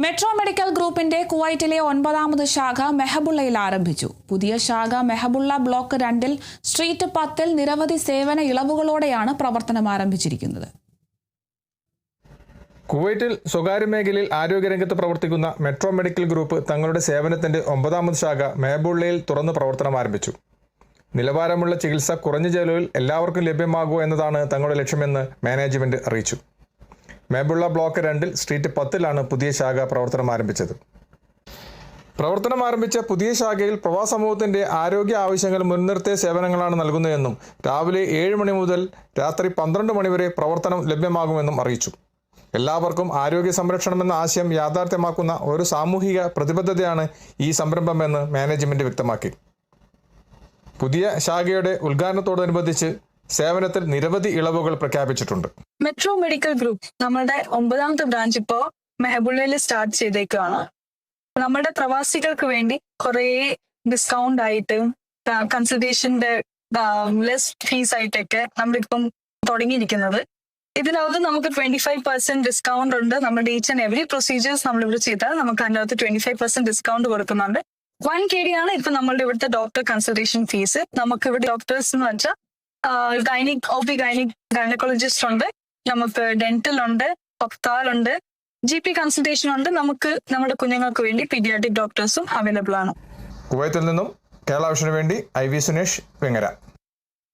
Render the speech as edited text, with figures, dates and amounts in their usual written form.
Metro medical ഗ്രൂപ്പിന്റെ കുവൈറ്റിലെ 9ാമത് ശാഖ മെഹബുള്ളയിൽ ആരംഭിച്ചു. പുതിയ ശാഖ മെഹബുള്ള ബ്ലോക്ക് 2 സ്ട്രീറ്റ് 10 നിരവധി സേവന ഇളവുകളോടെയാണ് പ്രവർത്തനം ആരംഭിച്ചിരിക്കുന്നത്. കുവൈറ്റിൽ സ്വകാര്യ മേഖലയിൽ ആരോഗ്യരംഗത്ത് പ്രവർത്തിക്കുന്ന മെട്രോ മെഡിക്കൽ ഗ്രൂപ്പ് തങ്ങളുടെ സേവനത്തിന്റെ 9ാമത് ശാഖ മെഹബുള്ളയിൽ തുറന്ന് പ്രവർത്തനം ആരംഭിച്ചു. നിലവാരമുള്ള ചികിത്സ കുറഞ്ഞ ചെലവിൽ എല്ലാവർക്കും ലഭ്യമാകുക എന്നതാണ് തങ്ങളുടെ ലക്ഷ്യമെന്ന് മാനേജ്മെന്റ് അറിയിച്ചു. മെഹബുള്ള ബ്ലോക്ക് 2 സ്ട്രീറ്റ് 10 പുതിയ ശാഖ പ്രവർത്തനം ആരംഭിച്ചത്. പ്രവർത്തനം ആരംഭിച്ച പുതിയ ശാഖയിൽ പ്രവാസ സമൂഹത്തിന്റെ ആരോഗ്യ ആവശ്യങ്ങൾ മുൻനിർത്തിയ സേവനങ്ങളാണ് നൽകുന്നതെന്നും രാവിലെ 7 മണി മുതൽ രാത്രി 12 മണി വരെ പ്രവർത്തനം ലഭ്യമാകുമെന്നും അറിയിച്ചു. എല്ലാവർക്കും ആരോഗ്യ സംരക്ഷണമെന്ന ആശയം യാഥാർത്ഥ്യമാക്കുന്ന ഒരു സാമൂഹിക പ്രതിബദ്ധതയാണ് ഈ സംരംഭമെന്ന് മാനേജ്മെന്റ് വ്യക്തമാക്കി. പുതിയ ശാഖയുടെ ഉദ്ഘാടനത്തോടനുബന്ധിച്ച് സേവനത്തിൽ നിരവധി ഇളവുകൾ പ്രഖ്യാപിച്ചിട്ടുണ്ട്. മെട്രോ മെഡിക്കൽ ഗ്രൂപ്പ് നമ്മുടെ 9ാമത്തെ ബ്രാഞ്ച് ഇപ്പോൾ മെഹബുള്ളയിൽ സ്റ്റാർട്ട് ചെയ്തേക്കാണ്. നമ്മുടെ പ്രവാസികൾക്ക് വേണ്ടി കുറേ ഡിസ്കൗണ്ട് ആയിട്ടും കൺസൾട്ടേഷന്റെ ലെസ് ഫീസ് ആയിട്ടൊക്കെ നമ്മളിപ്പം തുടങ്ങിയിരിക്കുന്നത്. ഇതിനകത്ത് നമുക്ക് 25% ഡിസ്കൗണ്ട് ഉണ്ട്. നമ്മുടെ ഈച്ച് ആൻഡ് എവറി പ്രൊസീജിയേഴ്സ് നമ്മളിവിടെ ചെയ്താൽ നമുക്ക് അതിനകത്ത് 25% ഡിസ്കൗണ്ട് കൊടുക്കുന്നുണ്ട്. 1 KD ആണ് ഇപ്പൊ നമ്മളുടെ ഇവിടുത്തെ ഡോക്ടർ കൺസൾട്ടേഷൻ ഫീസ്. നമുക്ക് ഇവിടെ ഡോക്ടേഴ്സ് എന്ന് വെച്ചാൽ ഗൈനക്കോളജിസ്റ്റ് ഉണ്ട്, നമുക്ക് ഡെന്റൽ ഉണ്ട്, ഒപ്താലുണ്ട്, GP കൺസൾട്ടേഷൻ ഉണ്ട്. നമുക്ക് നമ്മുടെ കുഞ്ഞുങ്ങൾക്ക് വേണ്ടി പീഡിയാട്രിക് ഡോക്ടേഴ്സും അവൈലബിൾ ആണ്. കുവൈത്തിൽ നിന്നും കേരള വിഷന് വേണ്ടി IV സുനേഷ് വെങ്ങര.